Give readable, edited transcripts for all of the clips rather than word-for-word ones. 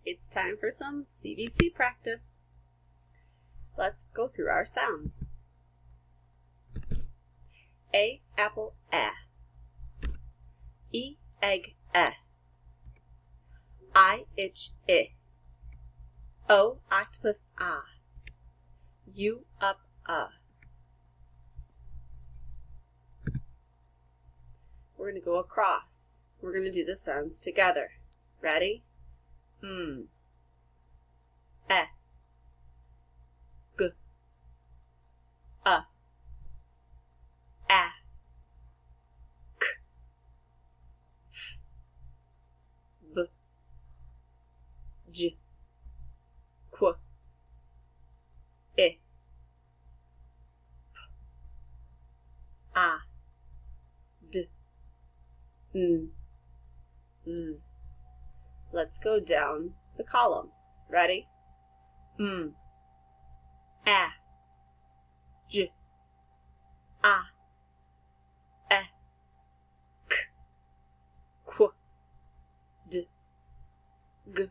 It's time for some CVC practice. Let's go through our sounds. A apple, A. E egg, E. I itch, I. O octopus, A. U up, We're going to go across. We're going to do the sounds together. Ready? E. G. A. K. B. J. Qu. I. A. D. N. Z. Let's go down the columns. Ready? A. J. A. E. K. Qu. D. G.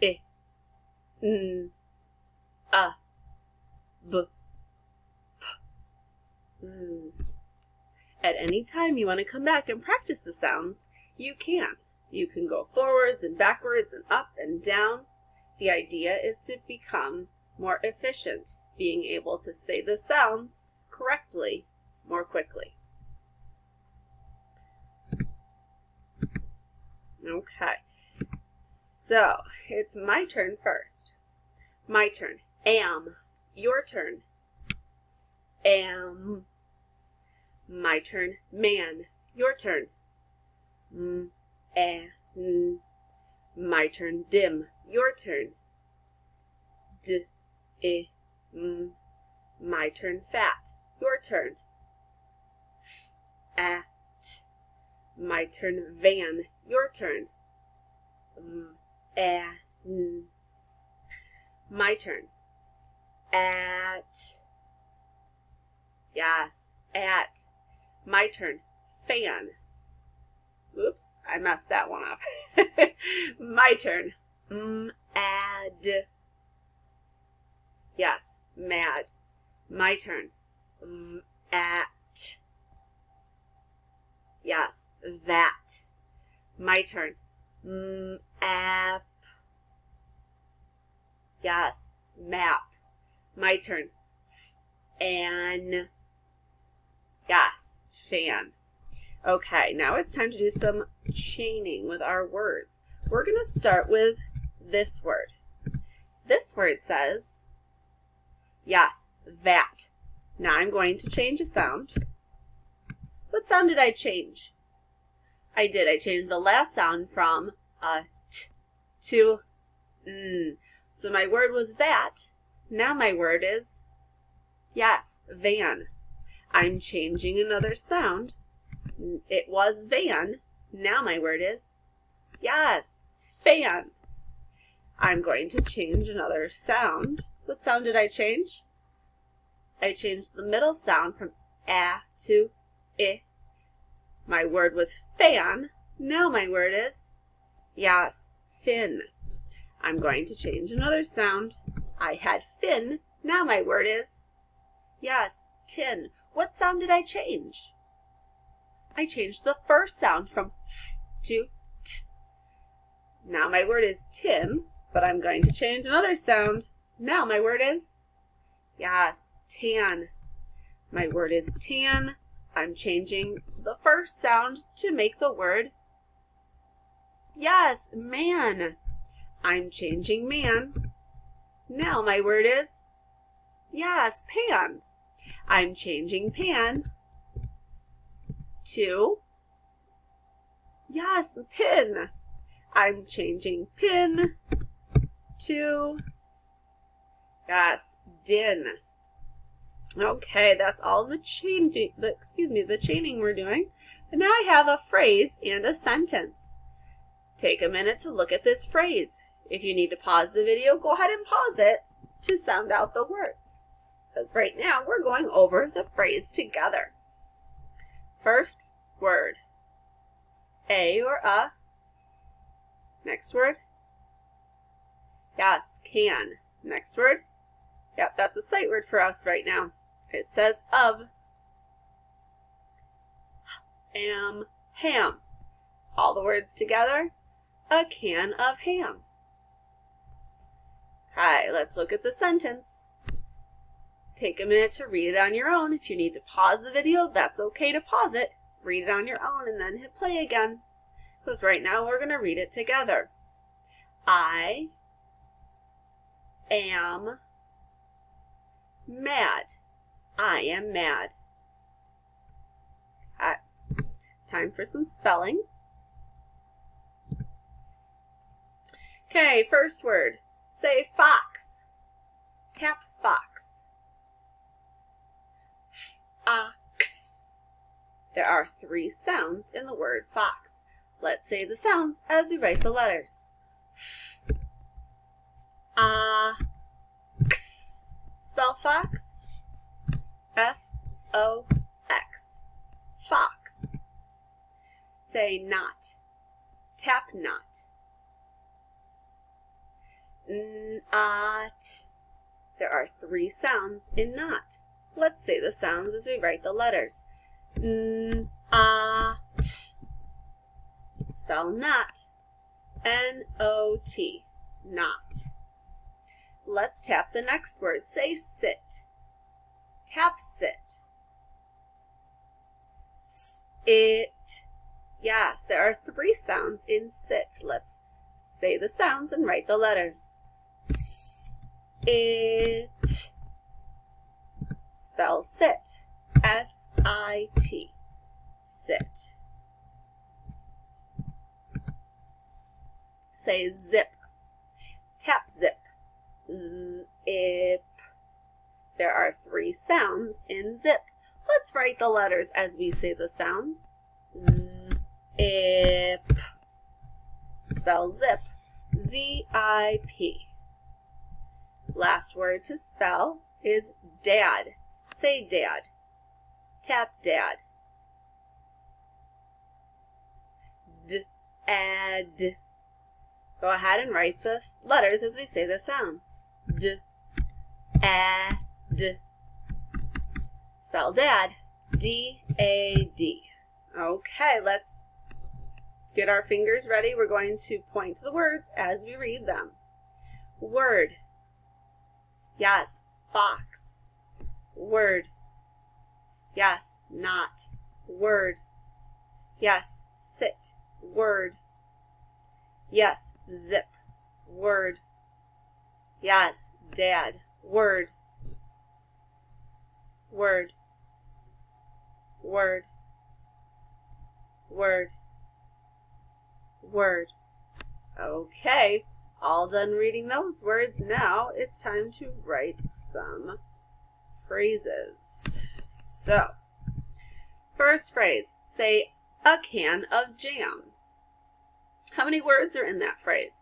F. I. N. A. B. P. Z. At any time you want to come back and practice the sounds, you can. You can go forwards and backwards and up and down. The idea is to become more efficient, being able to say the sounds correctly more quickly. Okay, so it's my turn first. My turn. Am. Your turn. Am. My turn. Man. Your turn. N. My turn. Dim. Your turn. D. I. M. My turn. Fat. Your turn. At. My turn. Van. Your turn. N. My turn. At. Yes, at. My turn. Fan. Oops, I messed that one up. My turn. Mad. Yes, mad. My turn. At. Yes, that. My turn. App. Yes, map. My turn. An. Yes, fan. Okay, now it's time to do some chaining with our words. We're going to start with this word. This word says, yes, that. Now I'm going to change a sound. What sound did I change? I changed the last sound from t to n. So my word was that. Now my word is, yes, van. I'm changing another sound. It was van. Now my word is, yes, fan. I'm going to change another sound. What sound did I change? I changed the middle sound from a to I. My word was fan. Now my word is, yes, fin. I'm going to change another sound. I had fin. Now my word is, yes, tin. What sound did I change? I changed the first sound from f to t. Now my word is tin, but I'm going to change another sound. Now my word is, yes, tan. My word is tan. I'm changing the first sound to make the word, yes, man. I'm changing man. Now my word is, yes, pan. I'm changing pan to, yes, pin. I'm changing pin to, yes, din. Okay, that's all the chaining we're doing. And now I have a phrase and a sentence. Take a minute to look at this phrase. If you need to pause the video, go ahead and pause it to sound out the words. Because right now we're going over the phrase together. First word. A or a. Next word. Yes, can. Next word. Yep, that's a sight word for us right now. It says of. Am, ham. All the words together. A can of ham. Okay, let's look at the sentence. Take a minute to read it on your own. If you need to pause the video, that's okay to pause it. Read it on your own and then hit play again. Because right now we're going to read it together. I am mad. I am mad. Okay. Time for some spelling. Okay, first word. Say fox. Tap fox. Ox. There are 3 sounds in the word fox. Let's say the sounds as we write the letters. Ox. Spell fox. F-O-X. Fox. Say not. Tap not. Not. There are 3 sounds in not. Let's say the sounds as we write the letters. Not. Spell not. N-O-T. Not. Let's tap the next word. Say sit. Tap sit. It. Yes, there are 3 sounds in sit. Let's say the sounds and write the letters. It. Spell sit. S-I-T. Sit. Say zip. Tap zip. Zip. There are 3 sounds in zip. Let's write the letters as we say the sounds. Zip. Spell zip. Z-I-P. Last word to spell is dad. Say dad. Tap dad. D-ad. Go ahead and write the letters as we say the sounds. D-a-d. Spell dad. D-A-D. Okay, let's get our fingers ready. We're going to point to the words as we read them. Word. Yes, fox. Word. Yes, not. Word. Yes, sit. Word. Yes, zip. Word. Yes, dad. Word. Word. Word. Word. Word. Okay, all done reading those words. Now it's time to write some phrases. So, first phrase, say a can of jam. How many words are in that phrase?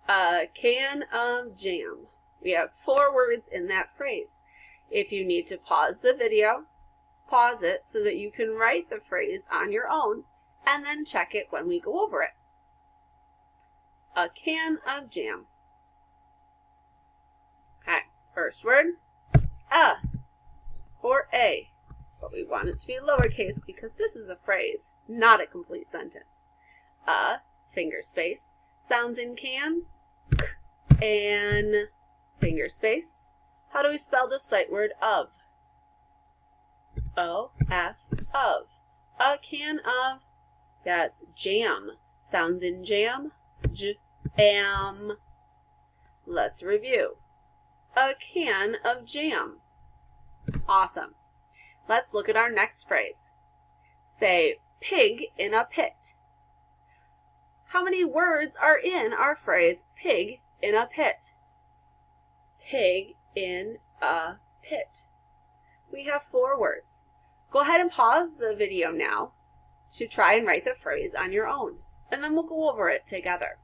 A can of jam. We have 4 words in that phrase. If you need to pause the video, pause it so that you can write the phrase on your own and then check it when we go over it. A can of jam. Okay, first word, a or a, but we want it to be lowercase because this is a phrase, not a complete sentence. A, finger space, sounds in can, k, and finger space. How do we spell the sight word of? O-F, of. A can of, yes, jam, sounds in jam, j-am. Let's review. A can of jam. Awesome. Let's look at our next phrase. Say, pig in a pit. How many words are in our phrase, pig in a pit? Pig in a pit. We have 4 words. Go ahead and pause the video now to try and write the phrase on your own, and then we'll go over it together.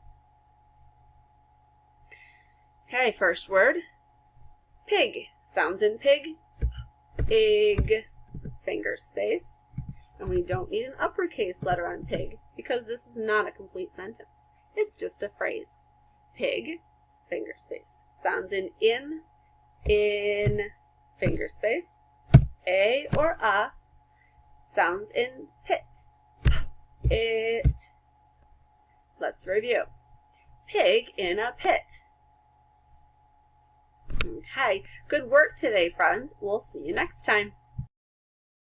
Okay, first word, pig. Sounds in pig, pig, finger space. And we don't need an uppercase letter on pig because this is not a complete sentence. It's just a phrase. Pig, finger space. Sounds in, finger space. A or a. Sounds in pit. It. Let's review. Pig in a pit. Okay, good work today, friends. We'll see you next time.